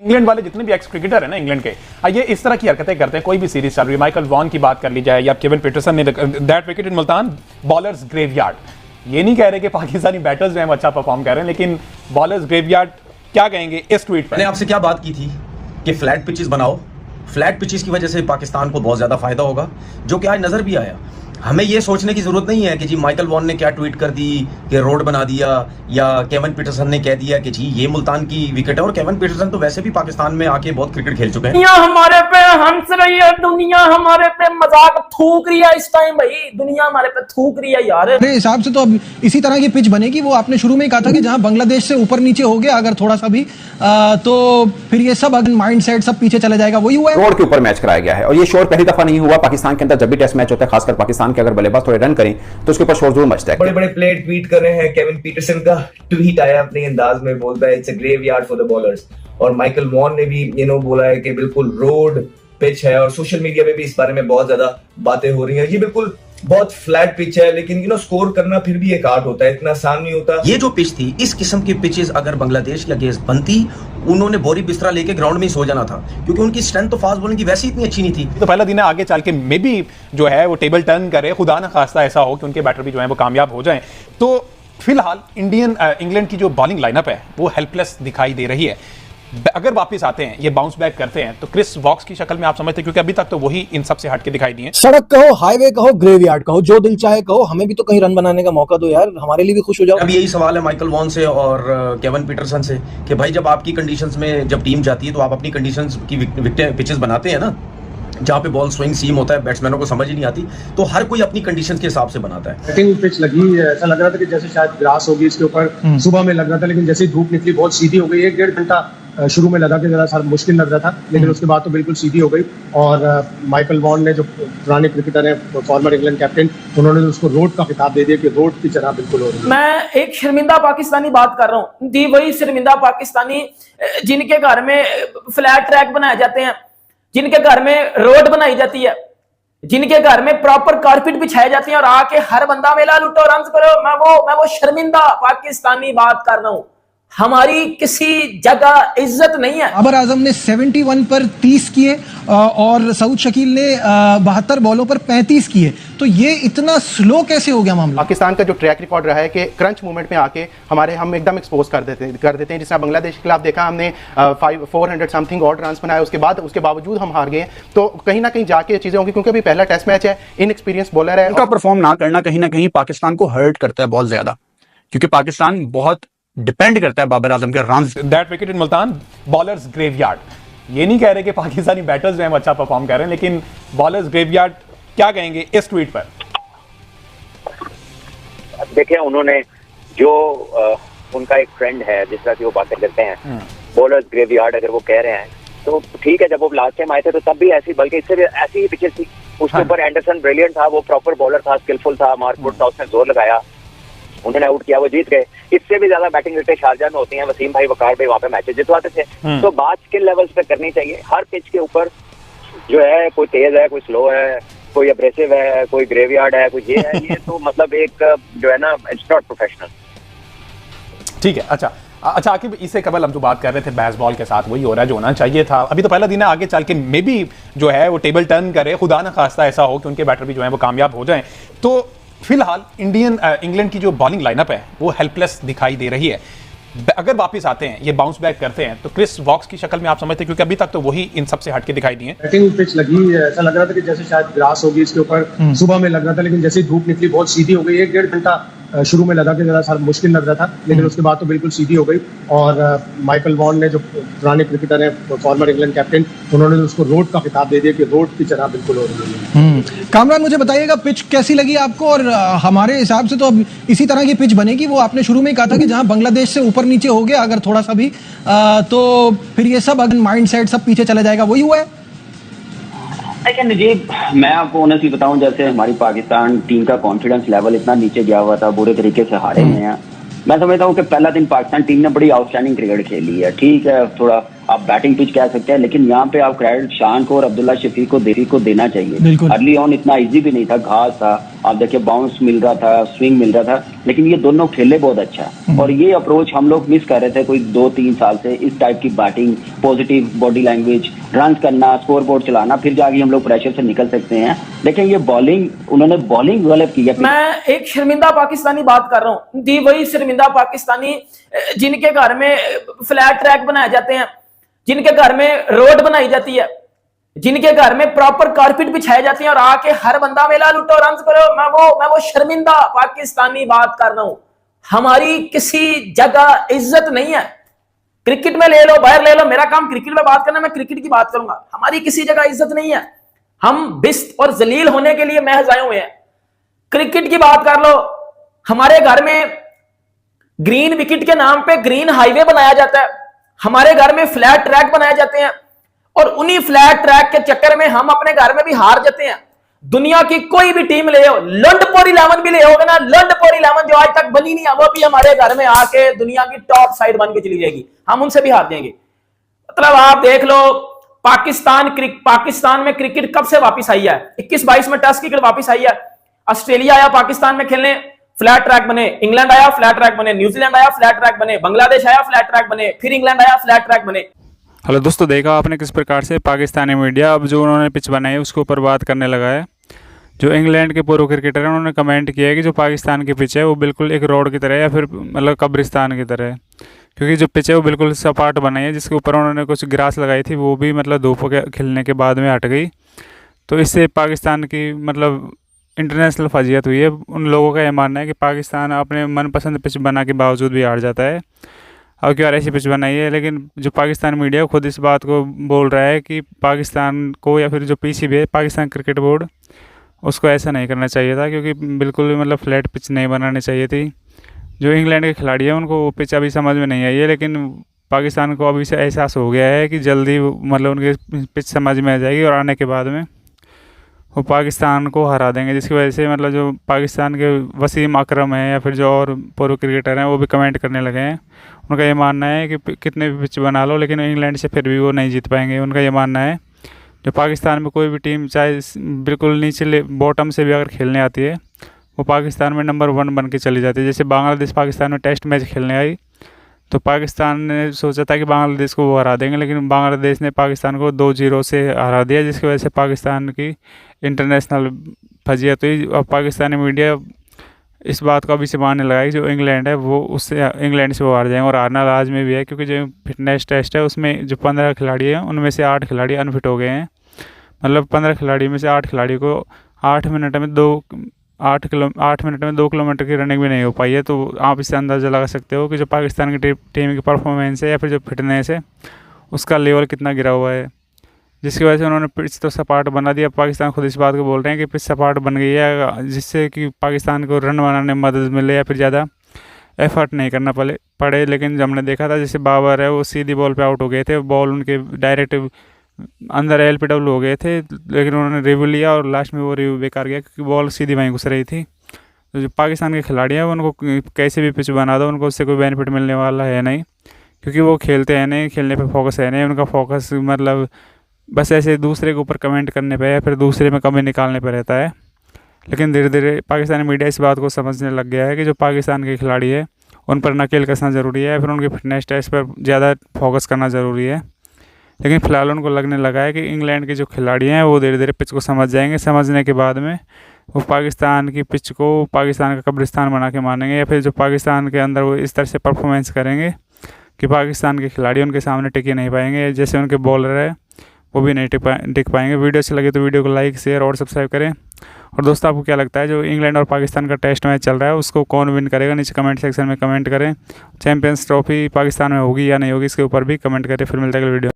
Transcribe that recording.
England वाले जितने भी एक्स क्रिकेटर है ना इंग्लैंड के, ये इस तरह की हरकतें करते हैं। कोई भी सीरीज चल रही है, माइकल वॉन की बात कर ली जाए या केविन पीटरसन ने that wicket in Multan bowlers graveyard. ये नहीं कह रहे कि पाकिस्तानी बैटर्स जो हैं अच्छा परफॉर्म कर रहे हैं, लेकिन बॉलर्स ग्रेवयार्ड क्या कहेंगे इस ट्वीट पर। मैंने आपसे क्या बात की थी कि फ्लैट पिचेस बनाओ, फ्लैट पिचेस की वजह से पाकिस्तान को बहुत ज्यादा फायदा होगा, जो कि आज नजर भी आया। हमें यह सोचने की जरूरत नहीं है कि जी माइकल वॉन ने क्या ट्वीट कर दी कि रोड बना दिया, या केविन पीटरसन ने कह दिया कि जी ये मुल्तान की विकेट है। और केविन पीटरसन तो वैसे भी पाकिस्तान में आके बहुत क्रिकेट खेल चुके हैं। दुनिया हमारे पे हंस रही है, दुनिया हमारे पे मजाक थूक रही है इस टाइम। भाई दुनिया हमारे पे थूक रही है यार। मेरे हिसाब से तो अब इसी तरह की पिच बनेगी। वो आपने शुरू में कहा था कि जहां बांग्लादेश से ऊपर नीचे हो गया अगर थोड़ा सा भी तो फिर ये सब अगर माइंडसेट सब पीछे चला जाएगा। वही हुआ है, रोड के ऊपर मैच कराया गया है और ये शोर पहली दफा नहीं हुआ पाकिस्तान के अंदर। जब भी टेस्ट मैच होता है, खासकर पाकिस्तान के अगर बल्लेबाज थोड़े रन करें तो उसके ऊपर शोर जरूर मचता है। बड़े बड़े प्लेयर ट्वीट कर रहे हैं। केविन पीटरसन का ट्वीट आया अपने अंदाज में, बोलता है it's a graveyard for the bowlers. और माइकल वॉन ने भी बोला है कि बिल्कुल रोड पिच है। और सोशल मीडिया में भी इस बारे में बहुत ज्यादा बातें हो रही हैं। ये बिल्कुल बहुत फ्लैट पिच है, लेकिन स्कोर करना फिर भी एक आर्ट होता है, इतना आसान नहीं होता। ये जो पिच थी, इस किस्म की पिचेस अगर बांग्लादेश के अगेंस्ट बनती, उन्होंने बोरी बिस्तरा लेके ग्राउंड में ही सो जाना था, क्योंकि उनकी स्ट्रेंथ तो फास्ट बॉलिंग की वैसे इतनी अच्छी नहीं थी। तो पहला दिन है, आगे चल के मे बी जो है वो टेबल टर्न करे, खुदा ना खास्ता ऐसा हो कि उनके बैटर भी जो है वो कामयाब हो जाएं। तो फिलहाल इंग्लैंड की जो बॉलिंग लाइनअप है वो हेल्पलेस दिखाई दे रही है। अगर वापस आते हैं, ये बाउंस बैक करते हैं, तो क्रिस वॉक्स की शक्ल में आप समझते हैं, क्योंकि अभी तक तो वही इन सब से हटके दिखाई दिए। सड़क कहो, हाईवे कहो, ग्रेवयार्ड कहो, जो दिल चाहे कहो, हमें भी तो कहीं रन बनाने का मौका दो यार, हमारे लिए भी खुश हो जाओ। अब यही सवाल है माइकल वॉन से और केविन पीटरसन से कि भाई जब आपकी कंडीशंस में जब टीम जाती है तो आप अपनी कंडीशंस की पिचेस बनाते हैं ना, जहाँ पे बॉल स्विंग सीम होता है, बैट्समैनों को समझ ही नहीं आती, तो हर कोई अपनी कंडीशंस के हिसाब से बनाता है। बैटिंग पिच लगी, ऐसा लग रहा था कि जैसे शायद ग्रास होगी इसके ऊपर। सुबह में लग रहा था, लेकिन जैसे ही धूप निकली बहुत सीधी हो गई। 1-1.5 घंटा शुरू में लगा कि जरा सा मुश्किल लग रहा था, लेकिन उसके बाद तो बिल्कुल सीधी हो गई। और माइकल वॉन ने, जो पुराने क्रिकेटर हैं, फॉर्मर इंग्लैंड कैप्टन, उन्होंने उसको रोड का खिताब दे दिया कि रोड की तरह बिल्कुल हो रही है। मैं एक शर्मिंदा पाकिस्तानी बात कर रहा हूँ जी, वही शर्मिंदा पाकिस्तानी जिनके घर में फ्लैट ट्रैक बनाए जाते हैं, जिनके घर में रोड बनाई जाती है, जिनके घर में प्रॉपर कारपेट बिछाए जाते हैं, और आके हर बंदा मेला लुटो रंज करो। मैं वो शर्मिंदा पाकिस्तानी बात कर रहा हूं। हमारी किसी जगह इज्जत नहीं है। बाबर आजम ने 71 पर 30 किए और सऊद शकील ने 72 बॉलों पर 35 किए। तो ये इतना स्लो कैसे हो गया मामला? पाकिस्तान का जो ट्रैक रिकॉर्ड रहा है कि क्रंच मूवमेंट में आके हम एकदम एक्सपोज कर देते हैं। जिसने बांग्लादेश के खिलाफ देखा, हमने 400 समथिंग और रन बनाए, उसके बावजूद हम हार गए। तो कहीं ना कहीं जाके चीजें होंगी, क्योंकि अभी पहला टेस्ट मैच है, इनएक्सपीरियंस बॉलर है। उनका परफॉर्म ना करना कहीं ना कहीं पाकिस्तान को हर्ट करता है बहुत ज्यादा, क्योंकि पाकिस्तान बहुत डिपेंड करता है बाबर आजम के runs. That wicket in Multan bowlers graveyard. ये नहीं कह रहे कि पाकिस्तानी बैटर्स जो हैं अच्छा परफॉर्म कर रहे हैं, लेकिन बॉलर्स ग्रेवयार्ड क्या कहेंगे इस ट्वीट पर। देखिए, उन्होंने जो उनका एक ट्रेंड है, जिस तरह की वो बातें करते हैं, बॉलर्स ग्रेवयार्ड अगर वो कह रहे हैं तो ठीक है। जब वो लास्ट टाइम आए थे तो तब भी ऐसी, बल्कि इससे भी ऐसी ही पिचेस थी। उसके ऊपर एंडरसन ब्रिलियंट था, वो प्रॉपर बॉलर था, स्किलफुल था, मार्क वुड था, उसने जोर लगाया, उन्होंने आउट किया, वो जीत गए। इससे भी ज्यादा बैटिंग विकेटें शारजाह में होती हैं। वसीम भाई, वकार भाई वहां पे मैचेस जितवाते थे। तो बात स्किल लेवल्स पे करनी चाहिए। हर पिच के ऊपर जो है, कोई तेज है, कोई स्लो है, कोई अग्रेसिव है, कोई ग्रेवयार्ड है, कोई ये है, ये तो मतलब एक जो है ना, इट्स नॉट प्रोफेशनल। ठीक है, अच्छा आकिब, इससे कबल हम जो बात कर रहे थे बेसबॉल के साथ, वही हो रहा है जो होना चाहिए था। अभी तो पहला दिन है, आगे चल के मे बी जो है वो टेबल टर्न करे, खुदा ना खास्ता ऐसा हो कि उनके बैटर भी जो है वो कामयाब हो जाएं। तो फिलहाल इंग्लैंड की जो बॉलिंग लाइनअप है वो हेल्पलेस दिखाई दे रही है। अगर वापस आते हैं, ये बाउंस बैक करते हैं, तो क्रिस वॉक्स की शक्ल में आप समझते हैं, क्योंकि अभी तक तो वही इन सब से हटके दिखाई दिए। बैटिंग पिच लगी, ऐसा लग रहा था कि जैसे शायद ग्रास होगी इसके ऊपर। सुबह में लग रहा था, लेकिन जैसे ही धूप निकली बहुत सीधी हो गई। 1-1.5 घंटा शुरू में लगा कि जरा सा मुश्किल लग रहा था, लेकिन उसके बाद तो बिल्कुल सीधी हो गई। और माइकल वॉन ने, जो पुराने क्रिकेटर हैं, फॉर्मर इंग्लैंड कैप्टन, उन्होंने उसको रोड का खिताब दे दिया कि रोड की तरह बिल्कुल हो रही है। कामरान, मुझे बताइएगा पिच कैसी लगी आपको? और हमारे हिसाब से तो अब इसी तरह की पिच बनेगी। वो आपने शुरू में कहा था कि जहां बांग्लादेश से ऊपर नीचे हो गया अगर थोड़ा सा भी तो फिर ये सब अगर माइंडसेट सब पीछे चला जाएगा। वही हुआ है। देखिए नजीब, मैं आपको ऑनेस्टली बताऊं, जैसे हमारी पाकिस्तान टीम का कॉन्फिडेंस लेवल इतना नीचे गया हुआ था, बुरे तरीके से हारे हुए हैं। मैं समझता हूं कि पहला दिन पाकिस्तान टीम ने बड़ी आउटस्टैंडिंग क्रिकेट खेली है। ठीक है, थोड़ा आप बैटिंग पिच कह सकते हैं, लेकिन यहाँ पे आप क्रेडिट शान को और अब्दुल्ला शफीक को देना चाहिए। अर्ली ऑन इतना इजी भी नहीं था, घास था, आप देखिए बाउंस मिल रहा था, स्विंग मिल रहा था, लेकिन ये दोनों खेले बहुत अच्छा। और ये अप्रोच हम लोग मिस कर रहे थे कोई 2-3 साल से, इस टाइप की batting, positive body language, run करना, स्कोर बोर्ड चलाना, फिर जाके हम लोग प्रेशर से निकल सकते हैं। लेकिन ये बॉलिंग, उन्होंने बॉलिंग गलत की है। मैं एक शर्मिंदा पाकिस्तानी बात कर रहा हूँ दी, वही शर्मिंदा पाकिस्तानी जिनके घर में फ्लैट ट्रैक बनाए जाते हैं, जिनके घर में रोड बनाई जाती है, जिनके घर में प्रॉपर कारपेट बिछाए जाते हैं, और आके हर बंदा मेला लुटो रन करो। मैं वो शर्मिंदा पाकिस्तानी बात कर रहा हूं। हमारी किसी जगह इज्जत नहीं है। क्रिकेट में ले लो, बाहर ले लो, मेरा काम क्रिकेट में बात करना, मैं क्रिकेट की बात करूंगा। हमारी किसी जगह इज्जत नहीं है। हम बिस्त और जलील होने के लिए महज आए हुए हैं। क्रिकेट की बात कर लो, हमारे घर में ग्रीन विकेट के नाम पे ग्रीन हाईवे बनाया जाता है, हमारे घर में फ्लैट ट्रैक बनाए जाते हैं, और उन्हीं फ्लैट ट्रैक के चक्कर में हम अपने घर में भी हार जाते हैं। दुनिया की कोई भी टीम ले हो, लंडपोर 11 भी ले होगा ना, लंडपोर 11 जो आज तक बनी नहीं है, वो भी हमारे घर में आके दुनिया की टॉप साइड बन के चली जाएगी, हम उनसे भी हार जाएंगे। मतलब आप देख लो, पाकिस्तान में क्रिकेट कब से वापस आई है? 21-22 में टेस्ट क्रिकेट वापस आई है। ऑस्ट्रेलिया आया पाकिस्तान में खेलने, फ्लैट ट्रैक बने, इंग्लैंड आया फ्लैट ट्रैक बने, न्यूजीलैंड आया फ्लैट ट्रैक बने, बांग्लादेश आया फ्लैट ट्रैक बने, फिर इंग्लैंड आया फ्लैट ट्रैक बने। हेलो दोस्तों, देखा आपने किस प्रकार से पाकिस्तानी मीडिया अब जो उन्होंने पिच बनाई है उसके ऊपर बात करने लगा है। जो इंग्लैंड के पूर्व क्रिकेटर हैं उन्होंने कमेंट किया है कि जो पाकिस्तान की पिच है वो बिल्कुल एक रोड की तरह है, या फिर मतलब कब्रिस्तान की तरह है, क्योंकि जो पिच है वो बिल्कुल सपाट बनाई है, जिसके ऊपर उन्होंने कुछ ग्रास लगाई थी, वो भी मतलब धूप के खिलने के बाद में हट गई। तो इससे पाकिस्तान की मतलब इंटरनेशनल फजीहत हुई है। उन लोगों का यह मानना है कि पाकिस्तान अपने मनपसंद पिच बना के बावजूद भी हार जाता है, और क्यों ऐसी पिच बनाई है। लेकिन जो पाकिस्तान मीडिया खुद इस बात को बोल रहा है कि पाकिस्तान को, या फिर जो पीसीबी है पाकिस्तान क्रिकेट बोर्ड, उसको ऐसा नहीं करना चाहिए था, क्योंकि बिल्कुल भी मतलब फ्लैट पिच नहीं बनानी चाहिए थी। जो इंग्लैंड के खिलाड़ी हैं उनको वो पिच अभी समझ में नहीं आई है, लेकिन पाकिस्तान को अभी से एहसास हो गया है कि जल्दी मतलब उनकी पिच समझ में आ जाएगी, और आने के बाद में वो पाकिस्तान को हरा देंगे, जिसकी वजह से मतलब जो पाकिस्तान के वसीम अकरम हैं या फिर जो और प्रो क्रिकेटर हैं वो भी कमेंट करने लगे हैं। उनका ये मानना है कि कितने भी पिच बना लो, लेकिन इंग्लैंड से फिर भी वो नहीं जीत पाएंगे। उनका ये मानना है जो पाकिस्तान में कोई भी टीम चाहे बिल्कुल नीचे बॉटम से भी अगर खेलने आती है, वो पाकिस्तान में नंबर 1 बन के चली जाती है। जैसे बांग्लादेश पाकिस्तान में टेस्ट मैच खेलने आई, तो पाकिस्तान ने सोचा था कि बांग्लादेश को वो हरा देंगे, लेकिन बांग्लादेश ने पाकिस्तान को 2-0 से हरा दिया, जिसकी वजह से पाकिस्तान की इंटरनेशनल फजीहत हुई। और पाकिस्तानी मीडिया इस बात को अभी से मानने लगा कि जो इंग्लैंड है वो उससे इंग्लैंड से वो हार जाएंगे, और हारना लाज में भी है, क्योंकि जो फिटनेस टेस्ट है उसमें जो 15 खिलाड़ी हैं उनमें से 8 खिलाड़ी अनफिट हो गए हैं। मतलब 15 खिलाड़ी में से 8 खिलाड़ी को 8 मिनट में 2 किलोमीटर की रनिंग भी नहीं हो पाई है। तो आप इससे अंदाज़ा लगा सकते हो कि जो पाकिस्तान की टीम की परफॉर्मेंस है या फिर जो फिटनेस है उसका लेवल कितना गिरा हुआ है, जिसकी वजह से उन्होंने पिच तो सपाट बना दिया। पाकिस्तान खुद इस बात को बोल रहे हैं कि पिच सपाट बन गई है, जिससे कि पाकिस्तान को रन बनाने में मदद मिले या फिर ज़्यादा एफर्ट नहीं करना पड़े। लेकिन हमने देखा था जैसे बाबर है वो सीधी बॉल पे आउट हो गए थे, बॉल उनके डायरेक्ट अंदर LPW हो गए थे, लेकिन उन्होंने रिव्यू लिया और लास्ट में वो रिव्यू बेकार गया क्योंकि बॉल सीधी वहीं घुस रही थी। तो जो पाकिस्तान के खिलाड़ी हैं उनको कैसे भी पिच बना दो, उनको उससे कोई बेनिफिट मिलने वाला है नहीं, क्योंकि वो खेलते हैं नहीं, खेलने पे फोकस है नहीं। उनका फोकस मतलब बस ऐसे दूसरे के ऊपर कमेंट करने पे या फिर दूसरे में कमी निकालने पे रहता है। लेकिन धीरे धीरे पाकिस्तानी मीडिया इस बात को समझने लग गया है कि जो पाकिस्तान के खिलाड़ी है उन पर नकेल कसना ज़रूरी है, फिर उनके फिटनेस टेस्ट पर ज़्यादा फोकस करना ज़रूरी है। लेकिन फ़िलहाल उनको लगने लगा है कि इंग्लैंड के जो खिलाड़ी हैं वो धीरे धीरे पिच को समझ जाएंगे, समझने के बाद में वो पाकिस्तान की पिच को पाकिस्तान का कब्रिस्तान बना के मानेंगे, या फिर जो पाकिस्तान के अंदर वो इस तरह से परफॉर्मेंस करेंगे कि पाकिस्तान के खिलाड़ी उनके सामने टिके नहीं पाएंगे, जैसे उनके बॉलर है वो भी नहीं टिक पाएंगे। वीडियो अच्छी लगे तो वीडियो को लाइक, शेयर और सब्सक्राइब करें। और दोस्तों आपको क्या लगता है जो इंग्लैंड और पाकिस्तान का टेस्ट मैच चल रहा है उसको कौन विन करेगा, नीचे कमेंट सेक्शन में कमेंट करें। चैंपियंस ट्रॉफी पाकिस्तान में होगी या नहीं होगी इसके ऊपर भी कमेंट करें। फिर मिलता है अगली वीडियो।